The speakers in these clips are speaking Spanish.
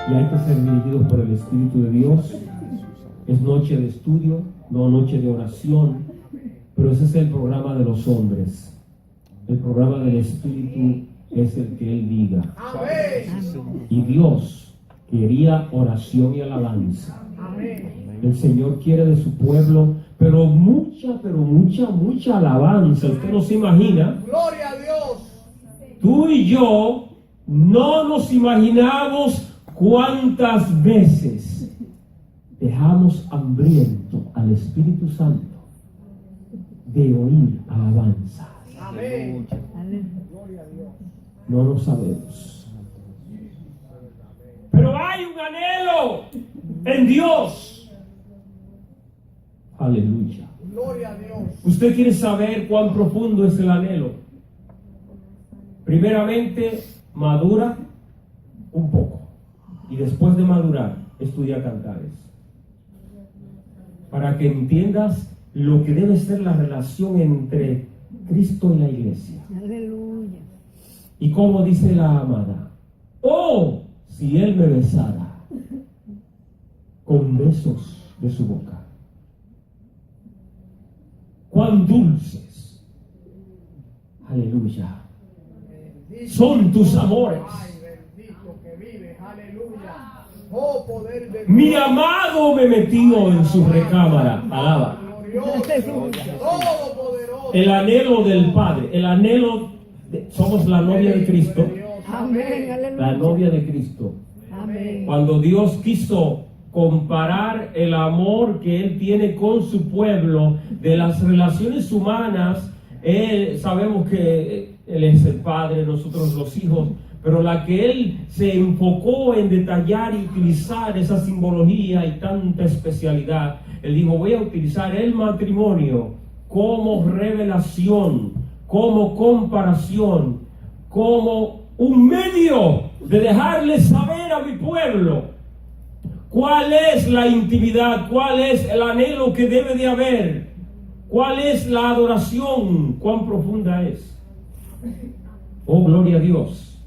y hay que ser dirigidos por el Espíritu de Dios. Es noche de estudio, no noche de oración, pero ese es el programa de los hombres. El programa del Espíritu es el que Él diga. Y Dios quería oración y alabanza. El Señor quiere de su pueblo, pero mucha alabanza. Usted no se imagina. Gloria a Dios. Tú y yo no nos imaginamos cuántas veces dejamos hambriento al Espíritu Santo de oír alabanza. Amén. No lo sabemos. Pero hay un anhelo en Dios. Aleluya. Gloria a Dios. Usted quiere saber cuán profundo es el anhelo. Primeramente, madura un poco. Y después de madurar, estudia cantares. Para que entiendas lo que debe ser la relación entre Cristo y la iglesia. Aleluya. Y como dice la amada: oh, si Él me besara con besos de su boca. Cuán dulces, aleluya, son tus amores. Ay, bendito que vives. Aleluya. Oh, poder de Dios. Mi amado me metió en su recámara. Alaba. Glorioso. Todopoderoso. El anhelo del Padre, el anhelo somos la novia de Cristo. Amén. Aleluya. La novia de Cristo. Amén. Cuando Dios quiso comparar el amor que Él tiene con su pueblo, de las relaciones humanas, sabemos que Él es el Padre, nosotros los hijos, pero la que Él se enfocó en detallar y utilizar esa simbología y tanta especialidad, Él dijo: voy a utilizar el matrimonio como revelación, como comparación, como un medio de dejarle saber a mi pueblo cuál es la intimidad, cuál es el anhelo que debe de haber, cuál es la adoración, cuán profunda es. Oh, gloria a Dios.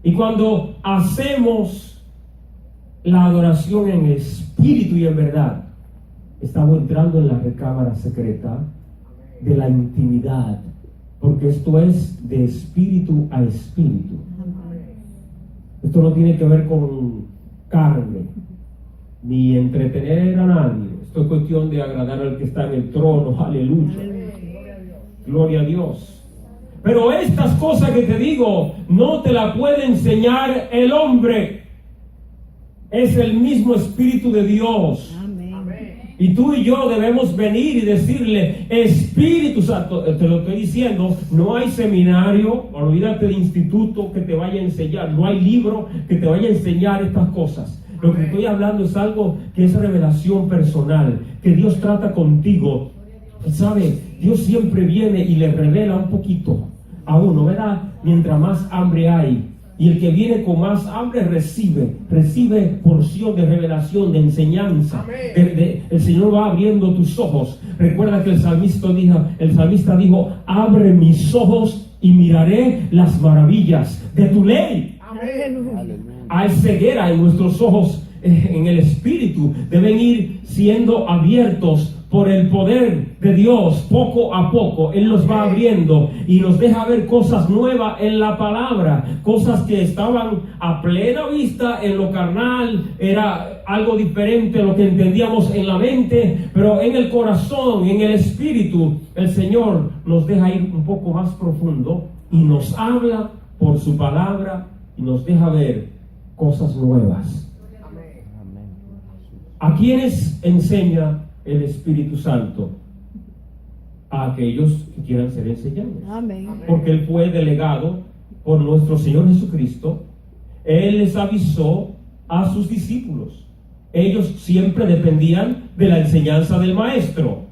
Y cuando hacemos la adoración en espíritu y en verdad, estamos entrando en la recámara secreta de la intimidad, porque esto es de espíritu a espíritu. Esto no tiene que ver con carne, ni entretener a nadie. Esto es cuestión de agradar al que está en el trono. Aleluya. Gloria a Dios. Pero estas cosas que te digo no te las puede enseñar el hombre. Es el mismo Espíritu de Dios. Y tú y yo debemos venir y decirle: Espíritu Santo, te lo estoy diciendo, no hay seminario, olvídate de instituto que te vaya a enseñar, no hay libro que te vaya a enseñar estas cosas. Lo que estoy hablando es algo que es revelación personal, que Dios trata contigo. ¿Sabe? Dios siempre viene y le revela un poquito a uno, ¿verdad? Mientras más hambre hay. Y el que viene con más hambre recibe porción de revelación, de enseñanza. El Señor va abriendo tus ojos. Recuerda que el salmista dijo: abre mis ojos y miraré las maravillas de tu ley. Aleluya. Hay ceguera en nuestros ojos, en el espíritu. Deben ir siendo abiertos por el poder de Dios. Poco a poco Él nos va abriendo y nos deja ver cosas nuevas en la palabra, cosas que estaban a plena vista en lo carnal, era algo diferente a lo que entendíamos en la mente, pero en el corazón, en el espíritu, el Señor nos deja ir un poco más profundo y nos habla por su palabra y nos deja ver cosas nuevas. ¿A quiénes enseña el Espíritu Santo? A aquellos que quieran ser enseñados. Amén. Porque Él fue delegado por nuestro Señor Jesucristo. Él les avisó a sus discípulos. Ellos siempre dependían de la enseñanza del Maestro.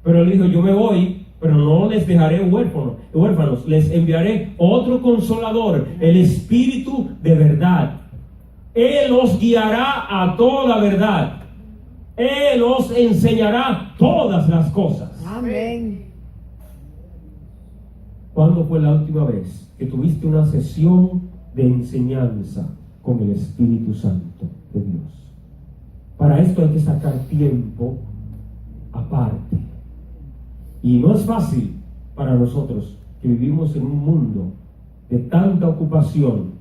Pero Él dijo: yo me voy, pero no les dejaré huérfanos. Les enviaré otro Consolador, el Espíritu de verdad. Él os guiará a toda verdad. Él os enseñará todas las cosas. Amén. ¿Cuándo fue la última vez que tuviste una sesión de enseñanza con el Espíritu Santo de Dios. Para esto hay que sacar tiempo aparte. Y no es fácil para nosotros que vivimos en un mundo de tanta ocupación,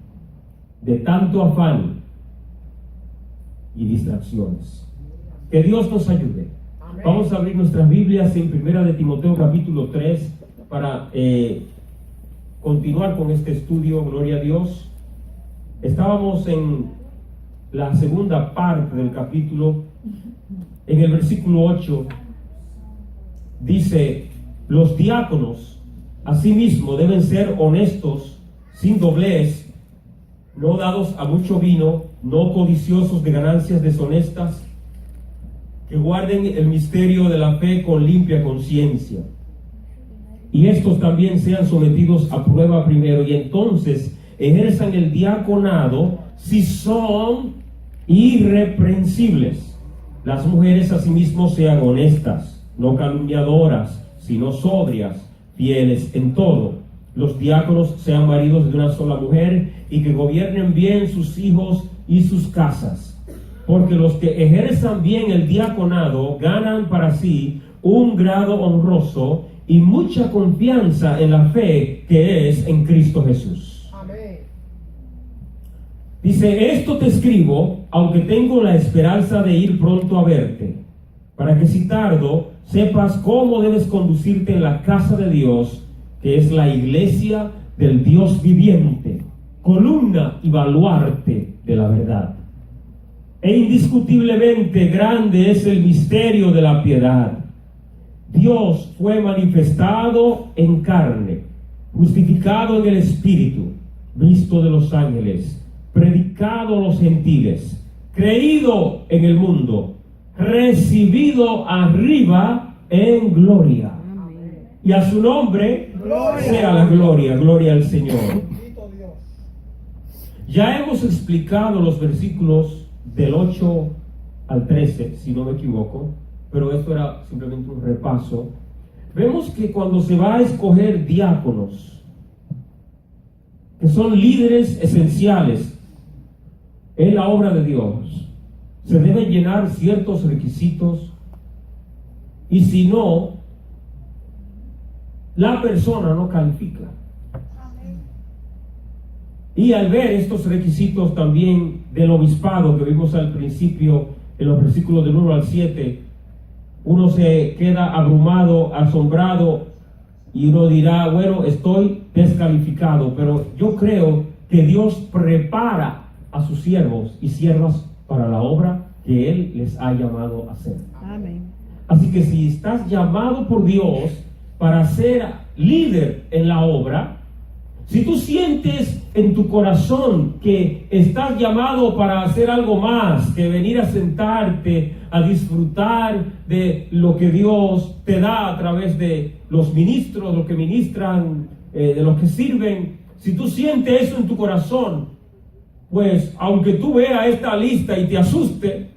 de tanto afán y distracciones. Que Dios nos ayude. Amén. Vamos a abrir nuestras Biblias en 1 de Timoteo capítulo 3 para continuar con este estudio. Gloria a Dios. Estábamos en la segunda parte del capítulo. En el versículo 8 dice: los diáconos asimismo deben ser honestos, sin doblez, no dados a mucho vino, no codiciosos de ganancias deshonestas, que guarden el misterio de la fe con limpia conciencia. Y estos también sean sometidos a prueba primero, y entonces ejerzan el diaconado si son irreprensibles. Las mujeres asimismo sean honestas, no calumniadoras, sino sobrias, fieles en todo. Los diáconos sean maridos de una sola mujer y que gobiernen bien sus hijos y sus casas. Porque los que ejerzan bien el diaconado ganan para sí un grado honroso y mucha confianza en la fe que es en Cristo Jesús. Amén. Dice: esto te escribo, aunque tengo la esperanza de ir pronto a verte, para que si tardo, sepas cómo debes conducirte en la casa de Dios, que es la iglesia del Dios viviente, columna y baluarte de la verdad. E indiscutiblemente grande es el misterio de la piedad. Dios fue manifestado en carne, justificado en el Espíritu, visto de los ángeles, predicado a los gentiles, creído en el mundo, recibido arriba en gloria. Amén. Y a su nombre Gloria. sea la gloria, gloria al Señor. Bendito Dios. Ya hemos explicado los versículos del 8 al 13, si no me equivoco, pero esto era simplemente un repaso. Vemos que cuando se va a escoger diáconos, que son líderes esenciales en la obra de Dios, se deben llenar ciertos requisitos, y si no, la persona no califica. Y al ver estos requisitos también del obispado que vimos al principio en los versículos del 1 al 7, uno se queda abrumado, asombrado, y uno dirá: bueno, estoy descalificado. Pero yo creo que Dios prepara a sus siervos y siervas para la obra que Él les ha llamado a hacer. Amén. Así que si estás llamado por Dios para ser líder en la obra, si tú sientes en tu corazón que estás llamado para hacer algo más que venir a sentarte, a disfrutar de lo que Dios te da a través de los ministros, los que ministran, de los que sirven, si tú sientes eso en tu corazón, pues aunque tú veas esta lista y te asuste,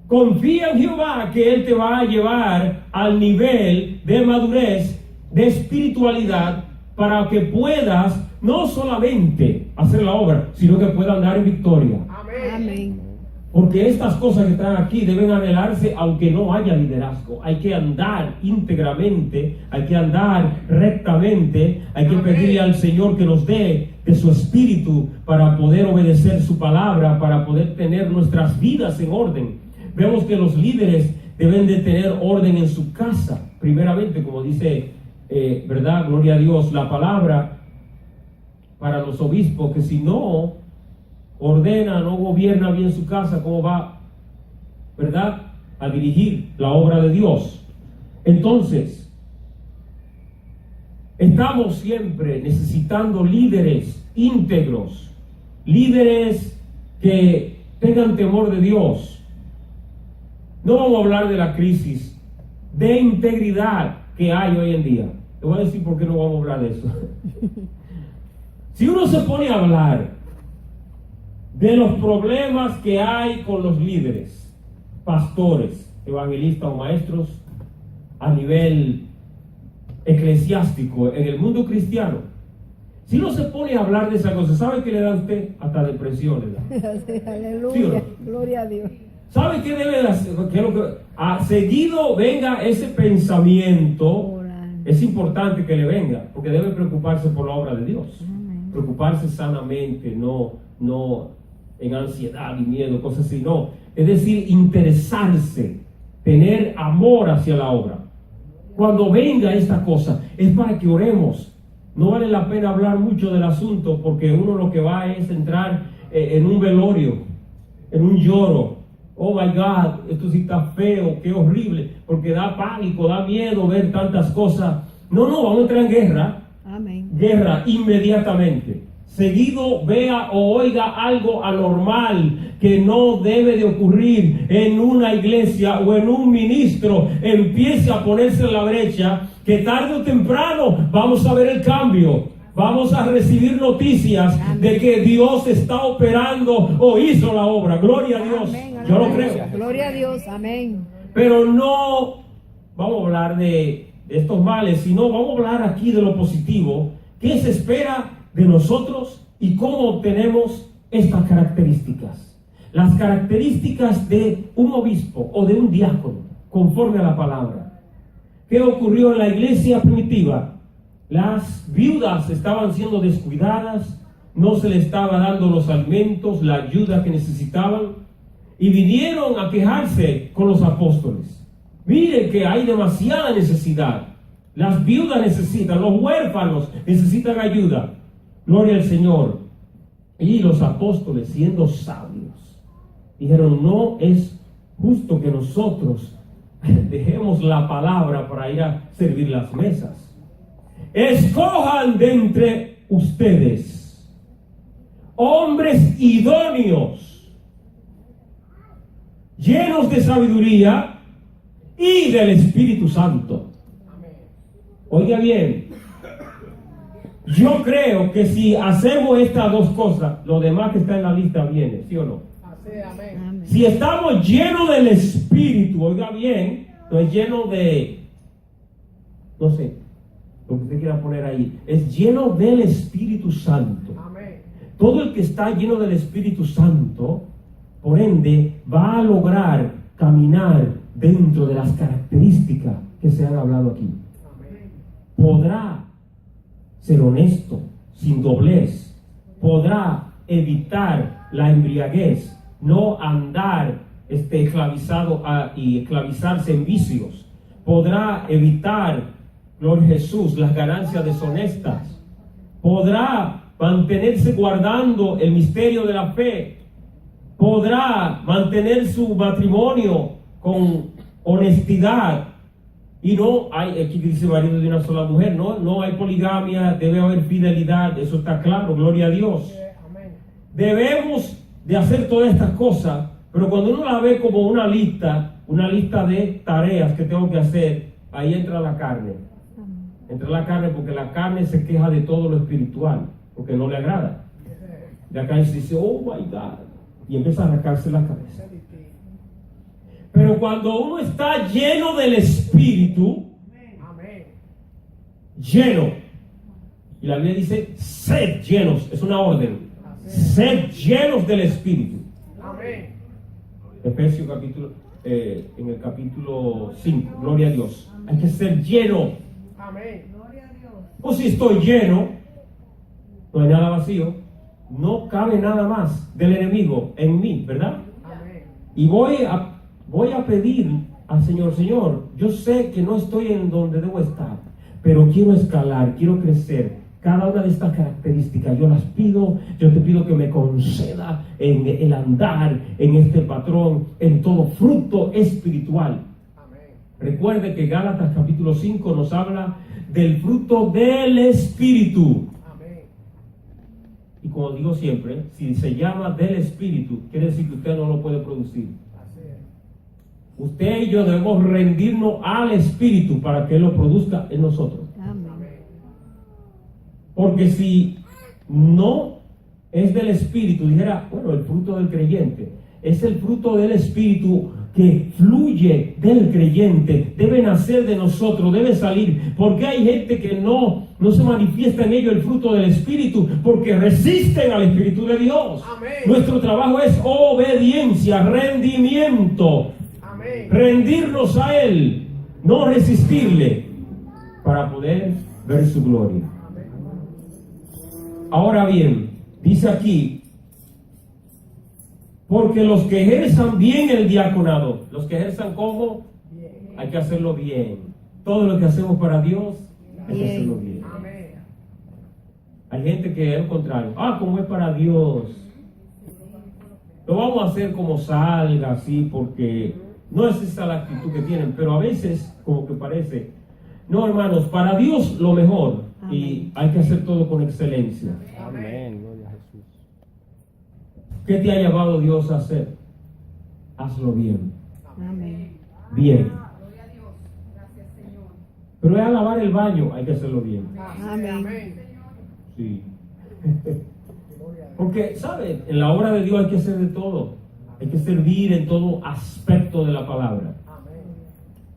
confía en Jehová que Él te va a llevar al nivel de madurez, de espiritualidad, para que puedas no solamente hacer la obra, sino que puedas andar en victoria. Amén. Amén. Porque estas cosas que están aquí deben anhelarse aunque no haya liderazgo. Hay que andar íntegramente, hay que andar rectamente, hay que pedirle al Señor que nos dé de su espíritu para poder obedecer su palabra, para poder tener nuestras vidas en orden. Vemos que los líderes deben de tener orden en su casa, primeramente, como dice, ¿verdad? Gloria a Dios, la palabra para los obispos, que si no ordena, no gobierna bien su casa, ¿cómo va, verdad, a dirigir la obra de Dios? Entonces, estamos siempre necesitando líderes íntegros, líderes que tengan temor de Dios. No vamos a hablar de la crisis de integridad que hay hoy en día. Te voy a decir por qué no vamos a hablar de eso. Si uno se pone a hablar de los problemas que hay con los líderes, pastores, evangelistas o maestros a nivel eclesiástico en el mundo cristiano, Si no se pone a hablar de esa cosa, ¿sabe qué le da a usted? Hasta depresión le da. Sí, aleluya. ¿Sí o no? Gloria a Dios. ¿Sabe qué debe de hacer? ¿Qué es lo que, seguido venga ese pensamiento? Orar. Es importante que le venga, porque debe preocuparse por la obra de Dios. Amén. Preocuparse sanamente, no en ansiedad y miedo, cosas así, no. Es decir, interesarse, tener amor hacia la obra. Cuando venga esta cosa, es para que oremos. No vale la pena hablar mucho del asunto, porque uno lo que va es entrar en un velorio, en un lloro. Oh my God, esto sí está feo, qué horrible, porque da pánico, da miedo ver tantas cosas. No, vamos a entrar en guerra. Amén. Guerra inmediatamente. Seguido vea o oiga algo anormal que no debe de ocurrir en una iglesia o en un ministro, empiece a ponerse en la brecha, que tarde o temprano vamos a ver el cambio. Vamos a recibir noticias de que Dios está operando o hizo la obra. Gloria a Dios. Amén, Yo lo aleluya. creo. Gloria a Dios. Amén. Pero no vamos a hablar de estos males, sino vamos a hablar aquí de lo positivo. ¿Qué se espera de nosotros y cómo obtenemos estas características? Las características de un obispo o de un diácono, conforme a la palabra. ¿Qué ocurrió en la iglesia primitiva? Las viudas estaban siendo descuidadas, no se les estaba dando los alimentos, la ayuda que necesitaban, y vinieron a quejarse con los apóstoles. Miren que hay demasiada necesidad. Las viudas necesitan, los huérfanos necesitan ayuda. Gloria al Señor. Y los apóstoles, siendo sabios, dijeron: no es justo que nosotros dejemos la palabra para ir a servir las mesas. Escojan de entre ustedes hombres idóneos, llenos de sabiduría y del Espíritu Santo. Oiga bien, yo creo que si hacemos estas dos cosas, lo demás que está en la lista viene, ¿sí o no? Amén. Si estamos llenos del Espíritu, oiga bien, no es lleno de, no sé, lo que usted quiera poner ahí, es lleno del Espíritu Santo. Todo el que está lleno del Espíritu Santo, por ende, va a lograr caminar dentro de las características que se han hablado aquí. Podrá ser honesto, sin doblez, podrá evitar la embriaguez, no andar esclavizado y esclavizarse en vicios, podrá evitar, gloria a Jesús, las ganancias deshonestas, podrá mantenerse guardando el misterio de la fe, podrá mantener su matrimonio con honestidad. Y no hay, aquí dice marido de una sola mujer, no hay poligamia, debe haber fidelidad, eso está claro, gloria a Dios. Debemos de hacer todas estas cosas, pero cuando uno la ve como una lista de tareas que tengo que hacer, ahí entra la carne. Entra la carne porque la carne se queja de todo lo espiritual, porque no le agrada. De acá se dice: oh my God, y empieza a arrancarse la cabeza. Pero cuando uno está lleno del Espíritu, lleno, y la Biblia dice: sed llenos, es una orden, sed llenos del Espíritu. Efesios capítulo, en el capítulo 5, gloria a Dios, hay que ser lleno. O si estoy lleno, no hay nada vacío, no cabe nada más del enemigo en mí, ¿verdad? Y voy a pedir al Señor: Señor, yo sé que no estoy en donde debo estar, pero quiero escalar, quiero crecer. Cada una de estas características yo las pido, yo te pido que me conceda en el andar, en este patrón, en todo fruto espiritual. Recuerde que Gálatas capítulo 5 nos habla del fruto del Espíritu. Y como digo siempre, si se llama del Espíritu, quiere decir que usted no lo puede producir. Usted y yo debemos rendirnos al Espíritu para que Él lo produzca en nosotros. Porque si no es del Espíritu, dijera, bueno, el fruto del creyente, es el fruto del Espíritu que fluye del creyente, debe nacer de nosotros, debe salir, porque hay gente que no no se manifiesta en ellos el fruto del Espíritu, porque resisten al Espíritu de Dios. Amén. Nuestro trabajo es obediencia, rendimiento, Amén. rendirnos a Él, no resistirle, para poder ver su gloria. Ahora bien, dice aquí, porque los que ejerzan bien el diaconado, los que ejerzan ¿cómo? Hay que hacerlo bien. Todo lo que hacemos para Dios, hay que hacerlo bien. Amén. Hay gente que es lo contrario. Como es para Dios, lo vamos a hacer como salga, así, porque no es esa la actitud que tienen, pero a veces como que parece, no, hermanos, para Dios lo mejor. Amén. Y hay que hacer todo con excelencia. Amén, gloria a Jesús. ¿Qué te ha llamado Dios a hacer? Hazlo bien. Amén. Bien. Pero es a lavar el baño, hay que hacerlo bien. Amén. Sí. Porque, ¿sabe? En la obra de Dios hay que hacer de todo. Hay que servir en todo aspecto de la palabra.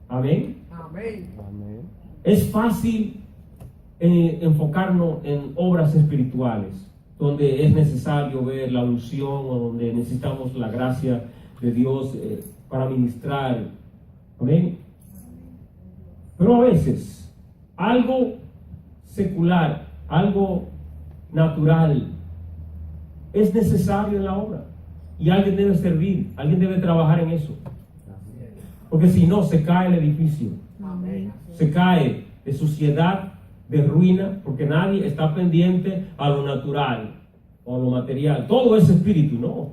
Amén. Amén. Amén. Es fácil enfocarnos en obras espirituales, donde es necesario ver la unción o donde necesitamos la gracia de Dios para ministrar. Amén. Pero a veces, algo secular, algo natural, es necesario en la obra. Y alguien debe servir, alguien debe trabajar en eso. Porque si no, se cae el edificio. Amén. Se cae de suciedad, de ruina, porque nadie está pendiente a lo natural o a lo material. Todo es espíritu, no.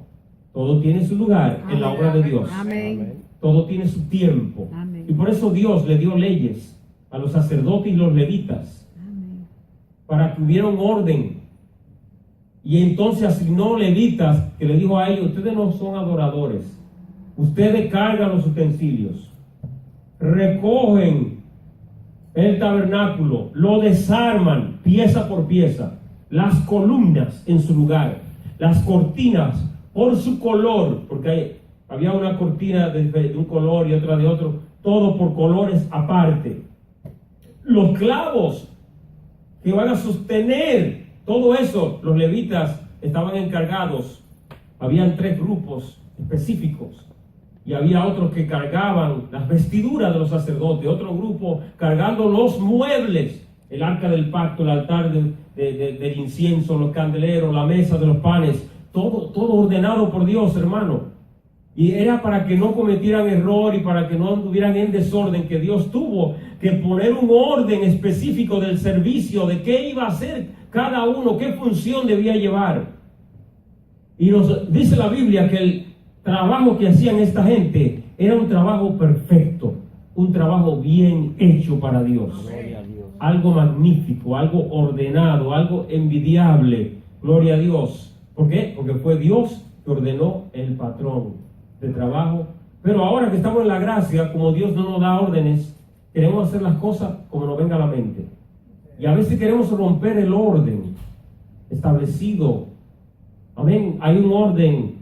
Todo tiene su lugar en la obra de Dios. Amén. Todo tiene su tiempo. Amén. Y por eso Dios le dio leyes a los sacerdotes y los levitas, Amén. para que hubiera un orden. Y entonces asignó levitas que le dijo a ellos: ustedes no son adoradores, ustedes cargan los utensilios, recogen el tabernáculo, lo desarman pieza por pieza, las columnas en su lugar, las cortinas por su color, porque había una cortina de un color y otra de otro, todo por colores aparte. Los clavos que van a sostener todo eso, los levitas estaban encargados. Habían 3 grupos específicos y había otros que cargaban las vestiduras de los sacerdotes, otro grupo cargando los muebles, el arca del pacto, el altar del incienso, los candeleros, la mesa de los panes, todo ordenado por Dios, hermano. Y era para que no cometieran error y para que no anduvieran en desorden, que Dios tuvo que poner un orden específico del servicio, de qué iba a hacer cada uno, qué función debía llevar. Y nos dice la Biblia que el trabajo que hacían esta gente era un trabajo perfecto, un trabajo bien hecho para Dios. Gloria a Dios. Algo magnífico, algo ordenado, algo envidiable. Gloria a Dios. ¿Por qué? Porque fue Dios que ordenó el patrón de trabajo. Pero ahora que estamos en la gracia, como Dios no nos da órdenes, queremos hacer las cosas como nos venga a la mente. Y a veces queremos romper el orden establecido. Amén. Hay un orden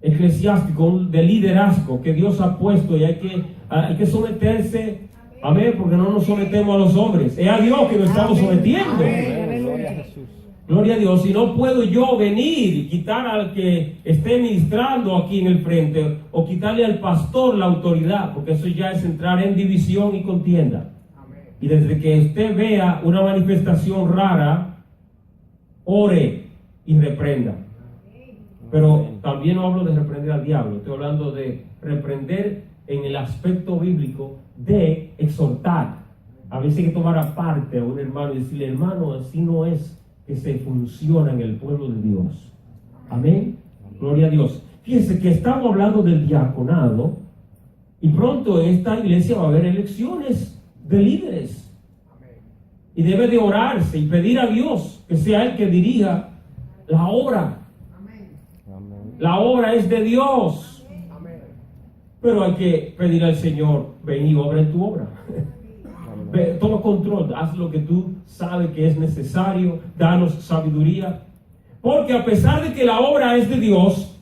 eclesiástico, de liderazgo que Dios ha puesto y hay que someterse. Amén, porque no nos sometemos a los hombres. Es a Dios que nos estamos sometiendo. Amén, gloria a Jesús. Gloria a Dios. Y no puedo yo venir y quitar al que esté ministrando aquí en el frente o quitarle al pastor la autoridad, porque eso ya es entrar en división y contienda. Y desde que usted vea una manifestación rara, ore y reprenda. Pero también no hablo de reprender al diablo, estoy hablando de reprender en el aspecto bíblico de exhortar. A veces hay que tomar aparte a un hermano y decirle: hermano, así no es que se funciona en el pueblo de Dios. Amén. Gloria a Dios. Fíjense que estamos hablando del diaconado y pronto en esta iglesia va a haber elecciones de líderes. Y debe de orarse y pedir a Dios que sea Él que dirija la obra. Amén. La obra es de Dios. Pero hay que pedir al Señor: ven y obra en tu obra. Ve, toma control, haz lo que tú sabes que es necesario, danos sabiduría. Porque a pesar de que la obra es de Dios,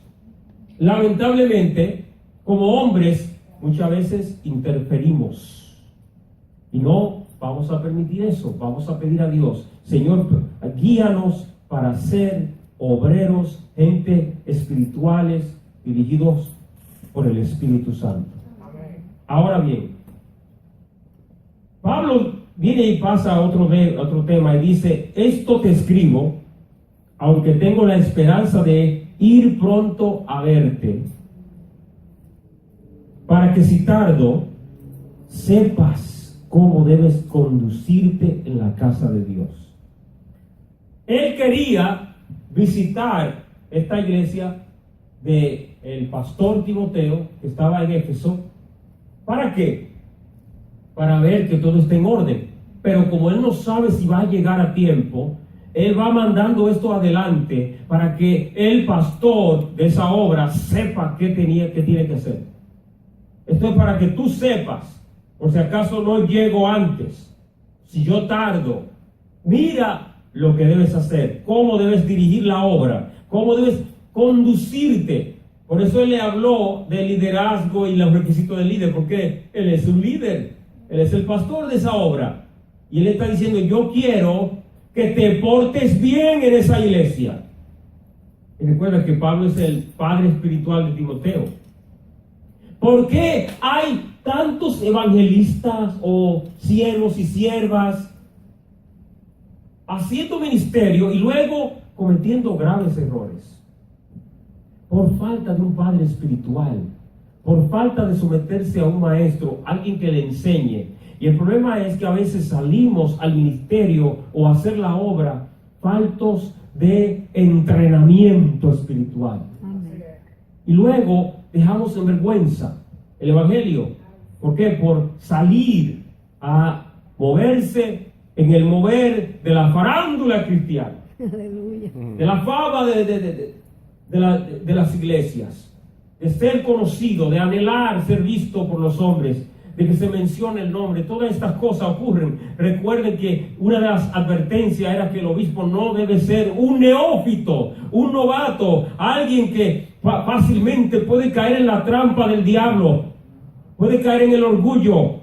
lamentablemente, como hombres, muchas veces interferimos y no vamos a permitir eso, vamos a pedir a Dios, Señor, guíanos para ser obreros, gente espirituales, dirigidos por el Espíritu Santo. Ahora bien, Pablo viene y pasa a otro tema y dice, esto te escribo, aunque tengo la esperanza de ir pronto a verte, para que si tardo, sepas cómo debes conducirte en la casa de Dios. Él quería visitar esta iglesia del pastor Timoteo, que estaba en Éfeso. ¿Para qué? Para ver que todo esté en orden. Pero como él no sabe si va a llegar a tiempo, él va mandando esto adelante para que el pastor de esa obra sepa qué tiene que hacer. Esto es para que tú sepas, por si acaso no llego antes, si yo tardo, mira lo que debes hacer, cómo debes dirigir la obra, cómo debes conducirte. Por eso él le habló del liderazgo y los requisitos del líder, porque él es un líder, él es el pastor de esa obra. Y él está diciendo, yo quiero que te portes bien en esa iglesia. Y recuerda que Pablo es el padre espiritual de Timoteo. ¿Por qué hay tantos evangelistas o siervos y siervas haciendo ministerio y luego cometiendo graves errores? Por falta de un padre espiritual, por falta de someterse a un maestro, alguien que le enseñe. Y el problema es que a veces salimos al ministerio o a hacer la obra faltos de entrenamiento espiritual. Amén. Y luego dejamos en vergüenza el evangelio. ¿Por qué? Por salir a moverse en el mover de la farándula cristiana, Aleluya. de la fama de las iglesias, de ser conocido, de anhelar ser visto por los hombres, de que se mencione el nombre. Todas estas cosas ocurren. Recuerden que una de las advertencias era que el obispo no debe ser un neófito, un novato, alguien que fácilmente puede caer en la trampa del diablo, puede caer en el orgullo.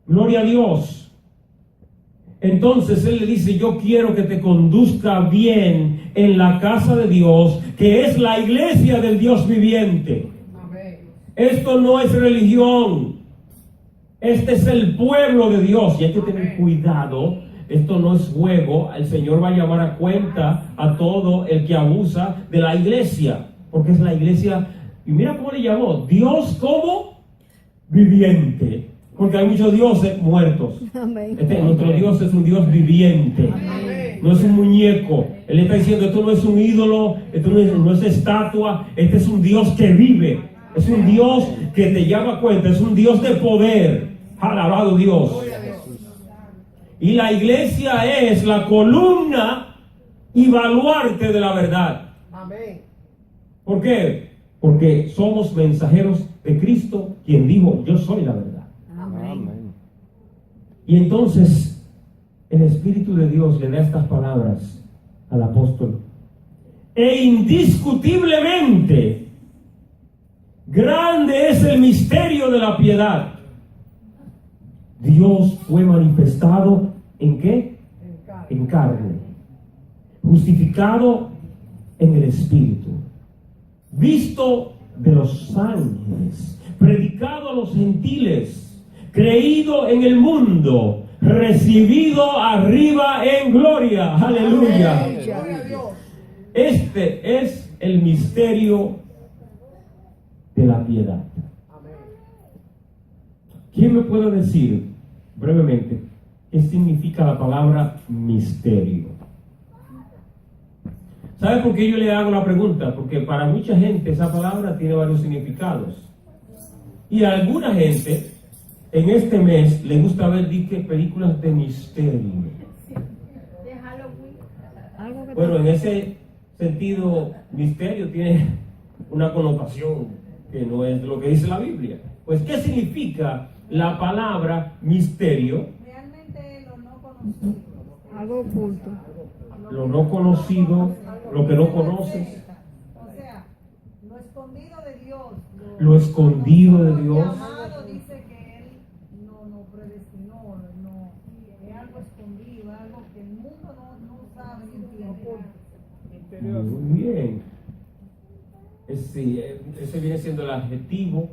Gloria a Dios. Entonces él le dice, yo quiero que te conduzca bien en la casa de Dios, que es la iglesia del Dios viviente. Esto no es religión. Este es el pueblo de Dios y hay que tener cuidado. Esto no es juego. El Señor va a llamar a cuenta a todo el que abusa de la iglesia, porque es la iglesia. Y mira cómo le llamó: Dios como viviente, porque hay muchos dioses muertos. Amén. Nuestro Dios es un Dios viviente. Amén. No es un muñeco. Él está diciendo, esto no es un ídolo, esto no es estatua, este es un Dios que vive. Es un Dios que te llama a cuenta, es un Dios de poder. Alabado Dios. Y la iglesia es la columna y baluarte de la verdad. Amén. ¿Por qué? Porque somos mensajeros de Cristo, quien dijo, yo soy la verdad. Amén. Y entonces el Espíritu de Dios le da estas palabras al apóstol. E indiscutiblemente grande es el misterio de la piedad. Dios fue manifestado ¿en qué? En carne. Justificado en el Espíritu. Visto de los ángeles. Predicado a los gentiles. Creído en el mundo. Recibido arriba en gloria. Aleluya. Amén. Gloria a Dios. Este es el misterio de la piedad. Amén. ¿Quién me puede decir brevemente qué significa la palabra misterio? ¿Sabe por qué yo le hago la pregunta? Porque para mucha gente esa palabra tiene varios significados. Y a alguna gente en este mes le gusta ver películas de misterio. Algo que Bueno, en ese sentido, misterio tiene una connotación que no es lo que dice la Biblia. Pues, ¿qué significa la palabra misterio? Realmente lo no conocido. algo oculto. Lo no conocido, lo que no conoces, O sea, lo escondido de Dios. lo escondido de Lo Dios. llamado dice que Él no predestinó, misterioso. Muy bien. Sí, ese viene siendo el adjetivo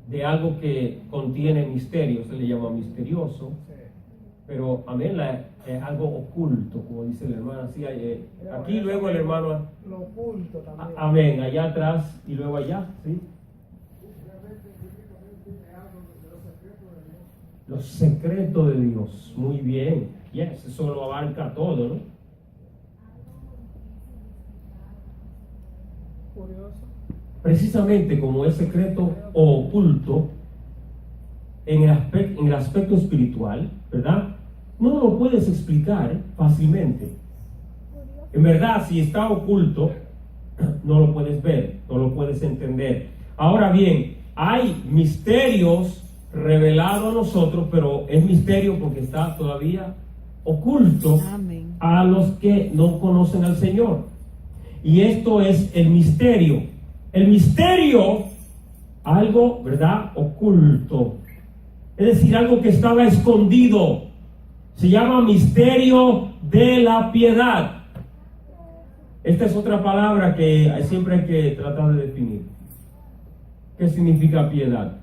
de algo que contiene misterio, se le llama misterioso, Sí. pero amén, es algo oculto, como dice el hermano. Así, aquí luego el hermano, Lo oculto también. amén, allá atrás y luego allá, ¿sí? Los secretos de Dios, muy bien, yes, eso lo abarca todo, ¿no? Curioso. Precisamente como es secreto o oculto en el aspecto espiritual, ¿verdad? No lo puedes explicar fácilmente. En verdad, si está oculto, no lo puedes ver, no lo puedes entender. Ahora bien, hay misterios revelados a nosotros, pero es misterio porque está todavía oculto Amén. a los que no conocen al Señor. Y esto es el misterio. El misterio, algo, ¿verdad? Oculto. Es decir, algo que estaba escondido. Se llama misterio de la piedad. Esta es otra palabra que siempre hay que tratar de definir. ¿Qué significa piedad?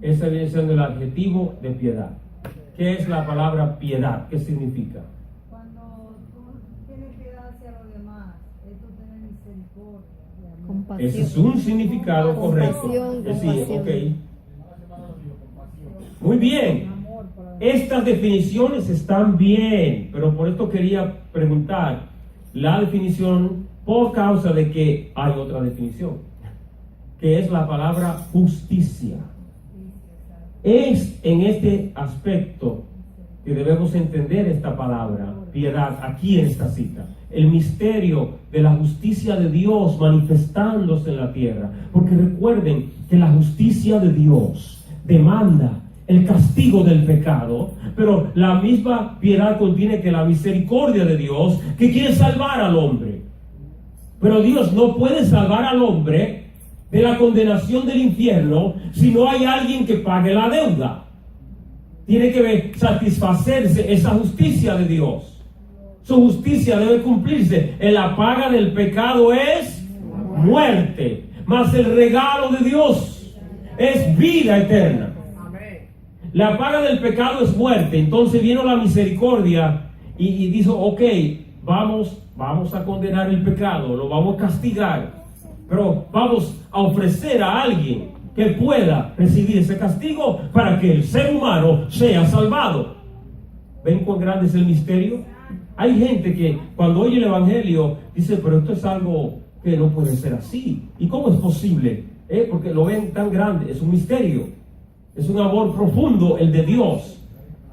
Ese viene siendo el adjetivo de piedad. ¿Qué es la palabra piedad? ¿Qué significa? Cuando tú tienes piedad hacia los demás, esto tiene misericordia. de amor. Compasión. Ese es un significado correcto. Compasión, Es decir, compasión. Muy bien. Amor para Estas definiciones están bien, pero por esto quería preguntar la definición por causa de que hay otra definición, que es la palabra justicia. Es en este aspecto que debemos entender esta palabra, piedad, aquí en esta cita. El misterio de la justicia de Dios manifestándose en la tierra. Porque recuerden que la justicia de Dios demanda el castigo del pecado, pero la misma piedad contiene que la misericordia de Dios que quiere salvar al hombre. Pero Dios no puede salvar al hombre de la condenación del infierno si no hay alguien que pague la deuda. Tiene que satisfacerse esa justicia de Dios. Su justicia debe cumplirse. En la paga del pecado es muerte, mas el regalo de Dios es vida eterna. Amén. La paga del pecado es muerte. Entonces vino la misericordia y dijo, ok, vamos a condenar el pecado, lo vamos a castigar, pero vamos a ofrecer a alguien que pueda recibir ese castigo para que el ser humano sea salvado. ¿Ven cuán grande es el misterio? Hay gente que cuando oye el evangelio dice, pero esto es algo que no puede ser así. ¿Y cómo es posible? Porque lo ven tan grande, es un misterio. Es un amor profundo el de Dios.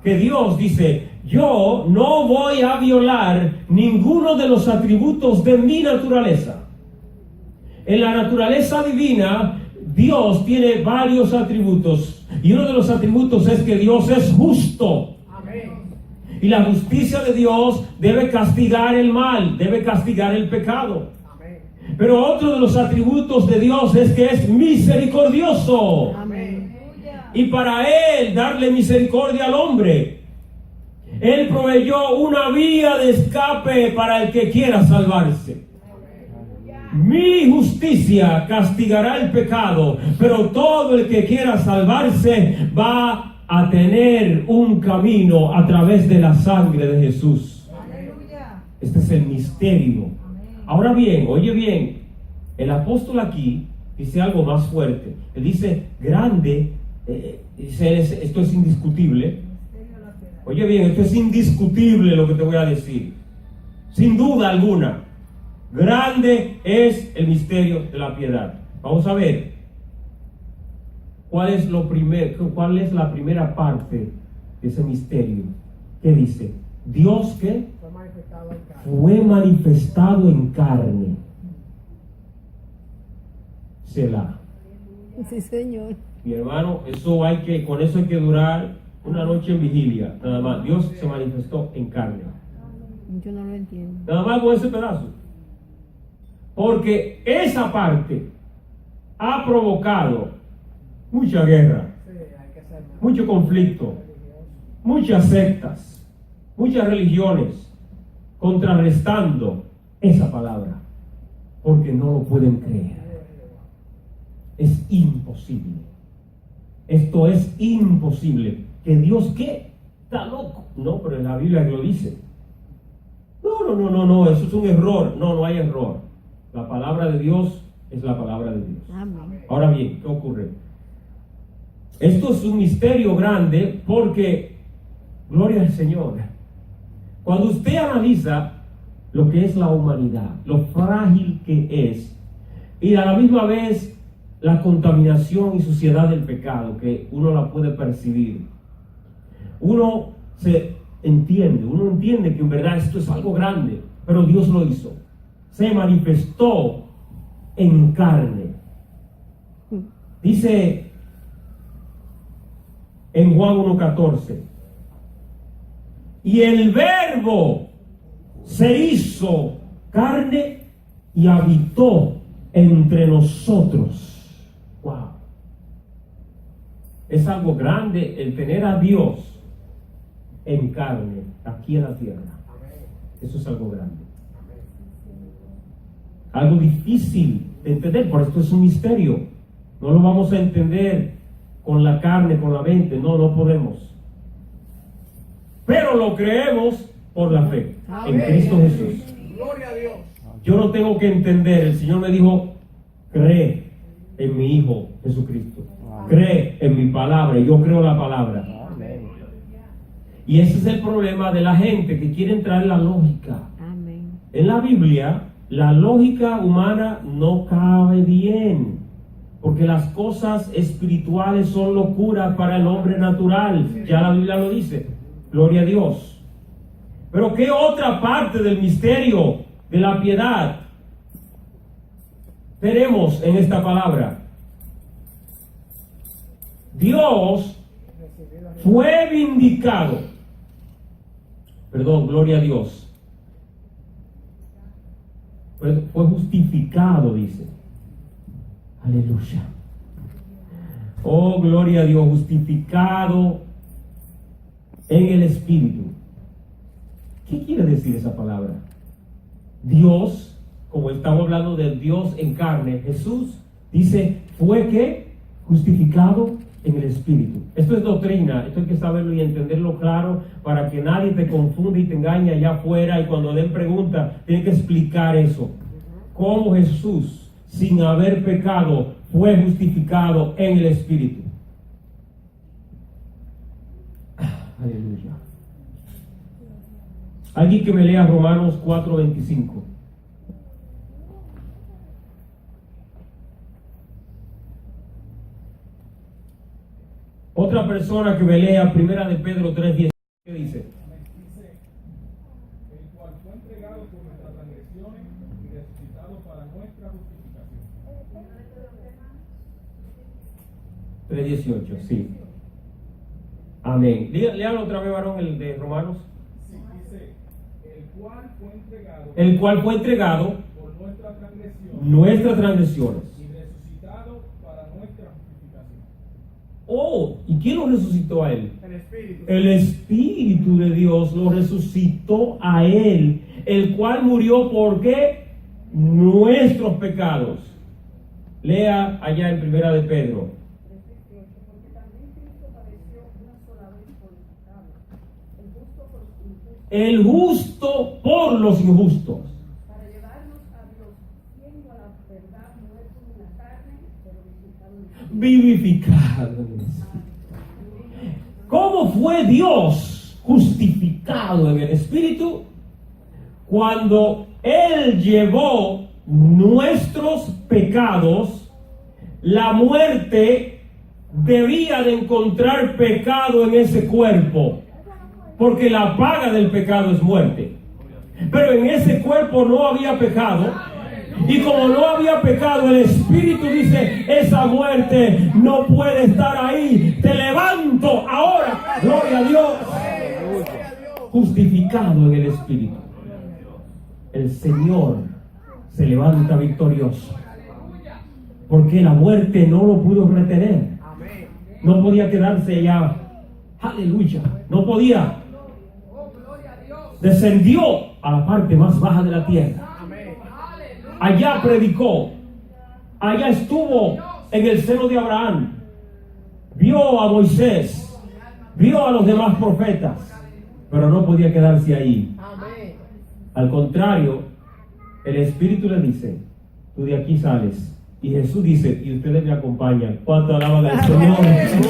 Que Dios dice, yo no voy a violar ninguno de los atributos de mi naturaleza. En la naturaleza divina, Dios tiene varios atributos. Y uno de los atributos es que Dios es justo. Amén. Y la justicia de Dios debe castigar el mal, debe castigar el pecado. Amén. Pero otro de los atributos de Dios es que es misericordioso. Amén. aleluya. Y para Él darle misericordia al hombre, Él proveyó una vía de escape para el que quiera salvarse. Mi justicia castigará el pecado, pero todo el que quiera salvarse va a tener un camino a través de la sangre de Jesús. Aleluya. Este es el misterio. Ahora bien, oye bien, el apóstol aquí dice algo más fuerte. Él dice, grande, dice, esto es indiscutible. Oye bien, esto es indiscutible lo que te voy a decir. Sin duda alguna. Grande es el misterio de la piedad. Vamos a ver cuál es la primera parte de ese misterio. ¿Qué dice? Dios que Fue manifestado en carne. fue manifestado en carne. Selah. Sí, Señor. Mi hermano, con eso hay que durar una noche en vigilia. Nada más. Dios se manifestó en carne. Yo no lo entiendo. Nada más con ese pedazo. Porque esa parte ha provocado mucha guerra, Sí, hay que ser mejor. mucho conflicto, muchas sectas, muchas religiones contrarrestando esa palabra, porque no lo pueden creer. Es imposible. Esto es imposible. ¿Que Dios qué? ¿Está loco? No, pero en la Biblia lo dice. No, eso es un error. No hay error. La palabra de Dios es la palabra de Dios. Amén. Ahora bien, ¿qué ocurre? Esto es un misterio grande porque, gloria al Señor, cuando usted analiza lo que es la humanidad, lo frágil que es, y a la misma vez la contaminación y suciedad del pecado, que uno la puede percibir, uno entiende que en verdad esto es algo grande, pero Dios lo hizo, se manifestó en carne. Dice en Juan 1:14, y el Verbo se hizo carne y habitó entre nosotros. Wow. Es algo grande el tener a Dios en carne aquí en la tierra. Eso es algo grande. Algo difícil de entender, por esto es un misterio. No lo vamos a entender con la carne, con la mente. No podemos. Pero lo creemos por la fe en Cristo Jesús. Gloria a Dios. Yo no tengo que entender. El Señor me dijo, cree en mi Hijo Jesucristo. Cree en mi palabra. Y yo creo la palabra. Amén. Y ese es el problema de la gente que quiere entrar en la lógica. Amén. En la Biblia, la lógica humana no cabe bien, porque las cosas espirituales son locura para el hombre natural. Ya la Biblia lo dice. Gloria a Dios. Pero ¿qué otra parte del misterio de la piedad tenemos en esta palabra? Dios fue vindicado. Perdón, gloria a Dios. Fue justificado, dice. Aleluya. Oh, gloria a Dios, justificado en el Espíritu. ¿Qué quiere decir esa palabra? Dios, como estamos hablando de Dios en carne, Jesús dice, fue que justificado en el Espíritu. Esto es doctrina, esto hay que saberlo y entenderlo claro para que nadie te confunda y te engañe allá afuera, y cuando den preguntas, tienen que explicar eso. Cómo Jesús, sin haber pecado, fue justificado en el Espíritu. Aleluya. Alguien que me lea Romanos 4:25. Otra persona que me lea Primera de Pedro 3:10. ¿Qué dice? El cual fue entregado por nuestras transgresiones y resucitado para nuestra justificación. 3:18, sí. Amén. Léalo otra vez, varón, el de Romanos. Sí, dice, el cual fue entregado por nuestras transgresiones y resucitado para nuestra justificación. Oh, ¿y quién lo resucitó a él? El Espíritu. El Espíritu de Dios lo resucitó a él, el cual murió por ¿qué? Nuestros pecados. Lea allá en Primera de Pedro. Porque también Cristo padeció una sola vez por los pecados, El justo por los injustos. para llevarnos a Dios, siendo a la verdad muerto en la carne, pero vivificado en el Espíritu. Vivificado. ¿Cómo fue Dios justificado en el Espíritu? Cuando Él llevó nuestros pecados, la muerte debía de encontrar pecado en ese cuerpo, porque la paga del pecado es muerte. Pero en ese cuerpo no había pecado, y como no había pecado, el Espíritu dice, esa muerte no puede estar ahí, te levanto ahora, gloria a Dios, justificado en el Espíritu. El Señor se levanta victorioso, porque la muerte no lo pudo retener, no podía quedarse allá, aleluya, no podía. descendió a la parte más baja de la tierra. Amén. Allá predicó, allá estuvo en el seno de Abraham, vio a Moisés, vio a los demás profetas, pero no podía quedarse ahí. Amén. Al contrario, el Espíritu le dice, tú de aquí sales. Y Jesús dice, y ustedes me acompañan. ¿Cuánto alaban al Señor?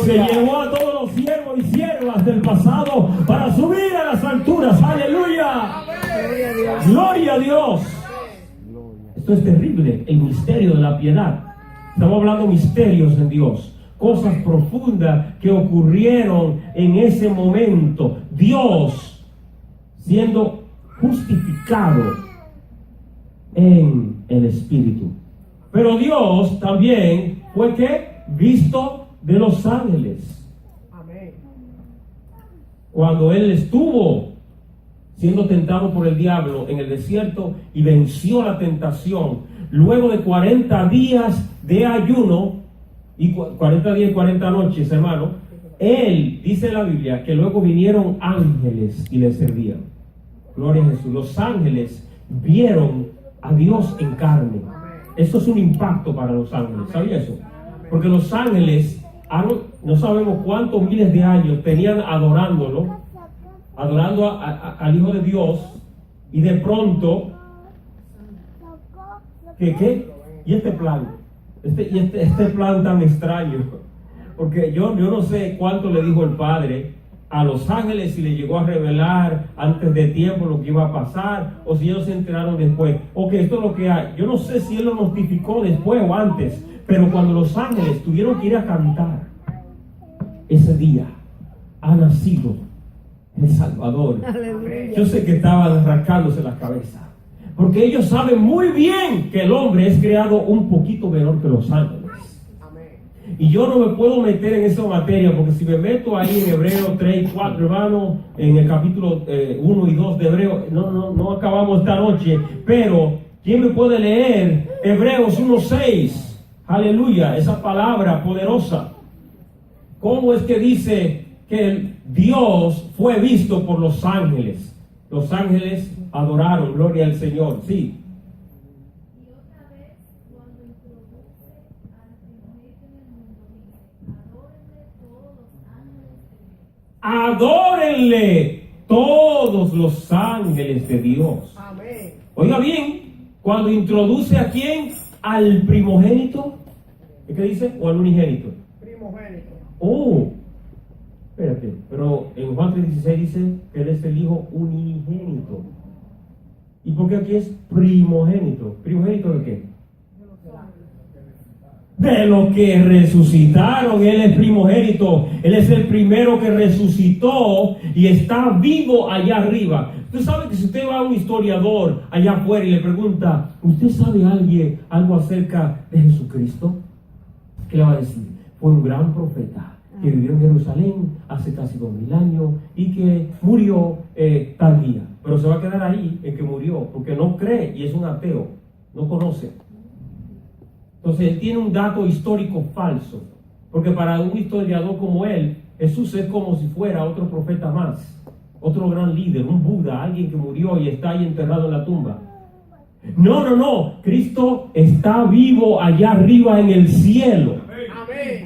Se llevó a todos los siervos y siervas del pasado para subir a las alturas. ¡Aleluya! Gloria a Dios. ¡Gloria a Dios! Esto es terrible, el misterio de la piedad. Estamos hablando misterios en Dios, cosas profundas que ocurrieron en ese momento. Dios siendo justificado en el Espíritu. Pero Dios también fue que visto de los ángeles. Amén. Cuando Él estuvo siendo tentado por el diablo en el desierto y venció la tentación, luego de 40 días de ayuno, y 40 días y 40 noches, hermano, Él, dice la Biblia, que luego vinieron ángeles y le servían. Gloria a Jesús. Los ángeles vieron a Dios en carne. Esto es un impacto para los ángeles. ¿Sabía eso? Porque los ángeles, no sabemos cuántos miles de años tenían adorándolo, adorando al Hijo de Dios, y de pronto, ¿qué? Y este plan, este plan tan extraño, porque yo no sé cuánto le dijo el Padre a los ángeles, si le llegó a revelar antes de tiempo lo que iba a pasar, o si ellos se enteraron después. Ok, esto es lo que hay. Yo no sé si Él lo notificó después o antes, pero cuando los ángeles tuvieron que ir a cantar, ese día ha nacido el Salvador. Aleluya. Yo sé que estaban rascándose la cabeza, porque ellos saben muy bien que el hombre es creado un poquito menor que los ángeles. Y yo no me puedo meter en esa materia, porque si me meto ahí en Hebreos 3 y 4, hermano, en el capítulo 1 y 2 de Hebreos, no acabamos esta noche. Pero, ¿quién me puede leer Hebreos 1:6? Aleluya, esa palabra poderosa. ¿Cómo es que dice que Dios fue visto por los ángeles? Los ángeles adoraron, gloria al Señor, sí. Adórenle todos los ángeles de Dios. Amén. Oiga bien, cuando introduce a quién, al primogénito, ¿qué dice? O al unigénito. Primogénito. Oh, espérate, pero en Juan 3:16 dice que Él es el Hijo unigénito. ¿Y por qué aquí es primogénito? ¿Primogénito de qué? De lo que resucitaron. Él es primogénito. Él es el primero que resucitó y está vivo allá arriba. Usted sabe que si usted va a un historiador allá afuera y le pregunta, ¿usted sabe algo acerca de Jesucristo? ¿Qué le va a decir? Fue un gran profeta que vivió en Jerusalén hace casi 2000 años y que murió tal día. Pero se va a quedar ahí en que murió, porque no cree y es un ateo, no conoce. Entonces él tiene un dato histórico falso, porque para un historiador como él, Jesús es como si fuera otro profeta más, otro gran líder, un Buda, alguien que murió y está ahí enterrado en la tumba. No, Cristo está vivo allá arriba en el cielo.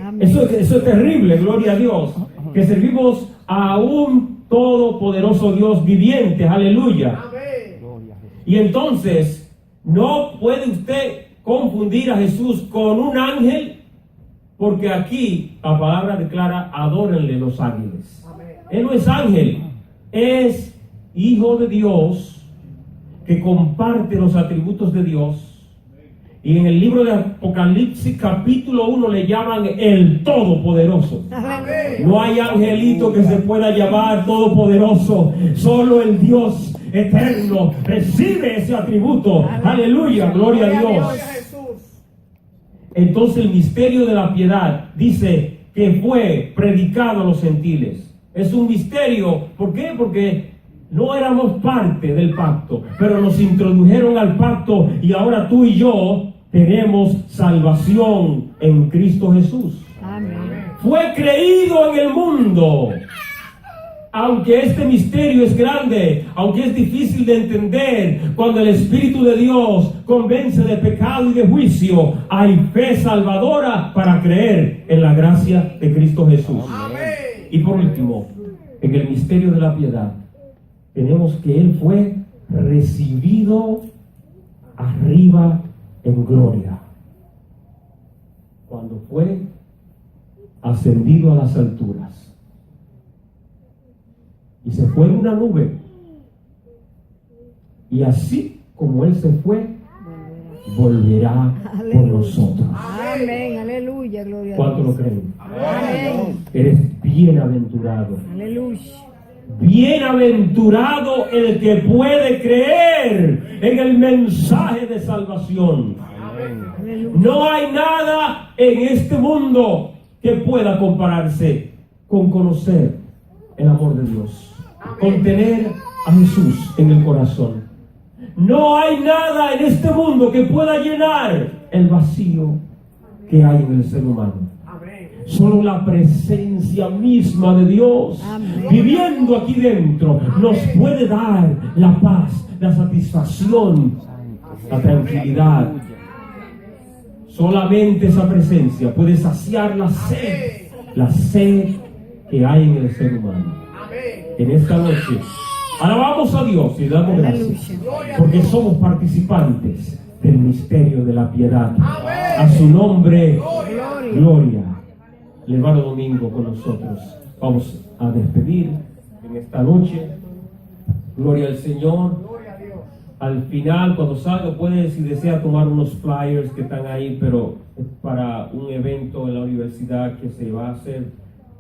Amén. Eso es terrible, gloria a Dios, que servimos a un todopoderoso Dios viviente, aleluya. Amén. Y entonces, no puede usted confundir a Jesús con un ángel, porque aquí la palabra declara, adórenle los ángeles. Amén. Él no es ángel, es hijo de Dios, que comparte los atributos de Dios. Y en el libro de Apocalipsis capítulo 1 le llaman el Todopoderoso. Amén. No hay angelito que se pueda llamar Todopoderoso, solo el Dios eterno recibe ese atributo. Aleluya, gloria a Dios. Gloria a Jesús. Entonces el misterio de la piedad dice que fue predicado a los gentiles. Es un misterio. ¿Por qué? Porque no éramos parte del pacto, pero nos introdujeron al pacto y ahora tú y yo tenemos salvación en Cristo Jesús. Amén. Fue creído en el mundo. aunque este misterio es grande, aunque es difícil de entender, cuando el Espíritu de Dios convence de pecado y de juicio, hay fe salvadora para creer en la gracia de Cristo Jesús. Amén. Y por último, en el misterio de la piedad, tenemos que Él fue recibido arriba en gloria, cuando fue ascendido a las alturas. Y se fue en una nube. Y así como Él se fue, volverá por nosotros. Amén, aleluya, gloria a ¿Cuánto lo Dios. creen? Amén, Eres bienaventurado. aleluya. Bienaventurado el que puede creer en el mensaje de salvación. Aleluya. No hay nada en este mundo que pueda compararse con conocer el amor de Dios, con tener a Jesús en el corazón. No hay nada en este mundo que pueda llenar el vacío que hay en el ser humano. Solo la presencia misma de Dios Amén. viviendo aquí dentro nos puede dar la paz, la satisfacción, la tranquilidad. Solamente esa presencia puede saciar la sed que hay en el ser humano. En esta noche alabamos a Dios y le damos gracias porque somos participantes del misterio de la piedad. A su nombre, gloria. El hermano Domingo con nosotros. Vamos a despedir en esta noche. Gloria al Señor. Al final, cuando salga, puede, si desea, tomar unos flyers que están ahí, pero es para un evento en la universidad que se va a hacer.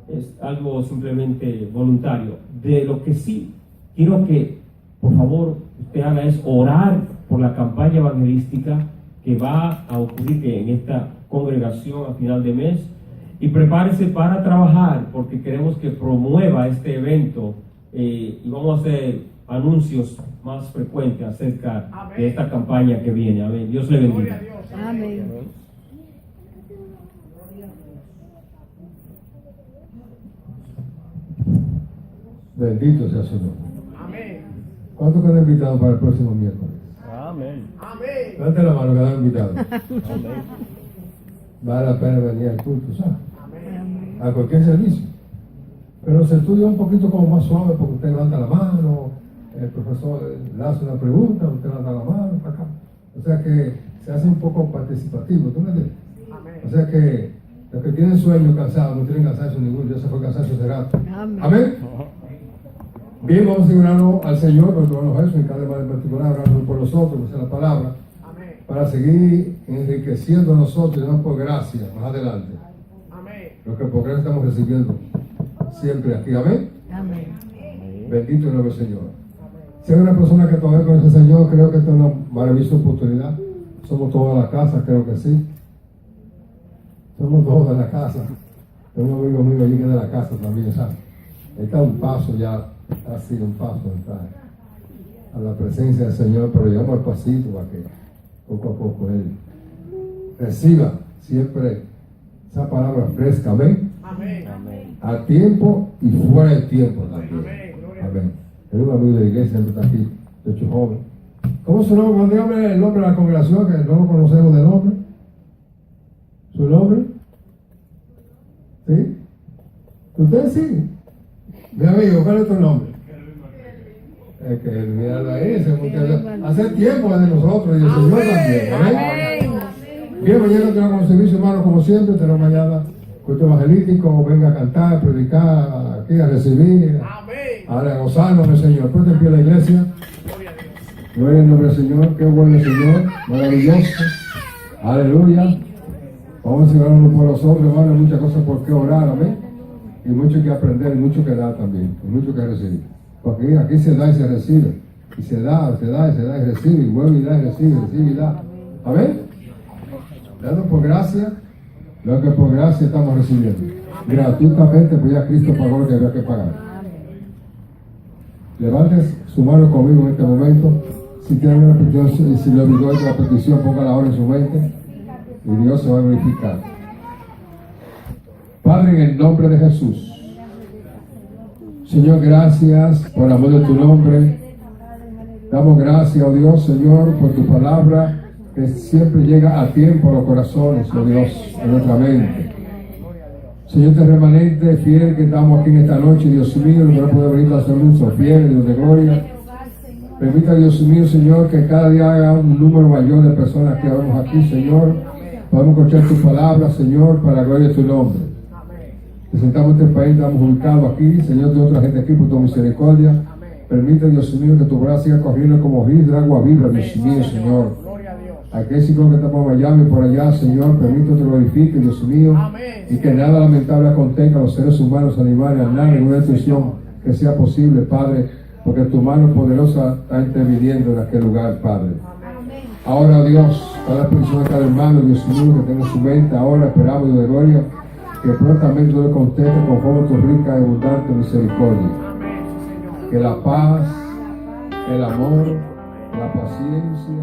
Es algo simplemente voluntario. De lo que sí quiero que, por favor, usted haga es orar por la campaña evangelística que va a ocurrir en esta congregación a final de mes. Y prepárese para trabajar, porque queremos que promueva este evento y vamos a hacer anuncios más frecuentes acerca de esta campaña que viene. Amén. Dios le bendiga. Amén. Bendito sea su nombre. Amén. ¿Cuántos quedan invitados para el próximo miércoles? Amén. Amén. Levante la mano, quedan invitados. Amén. Vale la pena venir al culto, ¿sabes? A cualquier servicio. Pero se estudia un poquito como más suave porque usted levanta la mano, el profesor le hace una pregunta, usted levanta la mano para acá. O sea que se hace un poco participativo, ¿tú me entiendes? O sea que los que tienen sueño cansado no tienen cansancio ninguno, ya se fue cansancio hace rato. Amén. Amén. Bien, vamos a orarnos al Señor, nuestro hermano Jesús, y cada hermano en particular, orando por nosotros, que sea la palabra, para seguir enriqueciendo a nosotros y damos por gracia más adelante. Lo que por gracia estamos recibiendo siempre aquí. Amén. Amén. Bendito el nombre del Señor. Si hay una persona que todavía conoce al Señor, creo que esta es una maravillosa oportunidad. Somos toda la casa, creo que sí. Somos todos de la casa. Tengo un amigo mío allí que es de la casa también, ¿sabes? Está un paso ya, ha sido un paso entrar a la presencia del Señor, pero llevamos al pasito para que poco a poco Él reciba siempre esa palabra fresca. Amén. Amén. A tiempo y fuera de tiempo también. Amén. Es un amigo de la iglesia, siempre está aquí, de hecho joven. ¿Cómo es su nombre? Dígame el nombre de la congregación, que no lo conocemos de nombre. ¿Su nombre? ¿Sí? ¿Usted sí? Mi amigo, ¿cuál es tu nombre? Es que míralo ahí, hace tiempo de nosotros y el Señor también. Amén. Bien, mañana tenemos un servicio, hermano, como siempre. Tenemos mañana culto evangelístico. Venga a cantar, a predicar, aquí a recibir, a gozarnos del Señor. Ponte en pie la iglesia. Gloria al nombre del Señor. Qué bueno el Señor, maravilloso. Aleluya. Vamos a orarnos por nosotros, hermano. Hay muchas cosas por qué orar, amén. Y mucho que aprender, y mucho que dar también, y mucho que recibir. Porque aquí se da y se recibe. Y se da, se da y se da y recibe. Y vuelve y da y recibe y da. Amén. Dando por gracia lo que por gracia estamos recibiendo. Gratuitamente, pues ya Cristo pagó lo que había que pagar. Levantes su mano conmigo en este momento. Si tiene una petición, si le olvidó la petición, póngala ahora en su mente. Y Dios se va a verificar. Padre, en el nombre de Jesús, Señor, gracias por el amor de tu nombre. Damos gracias, oh Dios, Señor, por tu palabra que siempre llega a tiempo a los corazones, oh Dios, a nuestra mente. Señor, este remanente fiel que estamos aquí en esta noche, Dios mío, no puede venir a hacer uso fiel, Dios de gloria. Permita, Dios mío, Señor, que cada día haga un número mayor de personas que vemos aquí, Señor. Podemos escuchar tu palabra, Señor, para la gloria de tu nombre. Presentamos este país, estamos ubicados aquí, Señor, de otra gente aquí por tu misericordia. Permite, Dios mío, que tu brazo siga corriendo como ríos de agua viva, Dios mío, Señor. Aquel ciclón que está por Miami, por allá, Señor, permite que te glorifique, Dios mío, y que nada lamentable aconteca a los seres humanos, animales, a nada, ninguna destrucción que sea posible, Padre, porque tu mano poderosa está interviniendo en aquel lugar, Padre. Ahora, Dios, cada persona, cada hermano, Dios mío, que tenga su mente, ahora esperamos, Dios de gloria, que prontamente tú le contestes conforme a tu rica y abundante misericordia. Que la paz, el amor, la paciencia,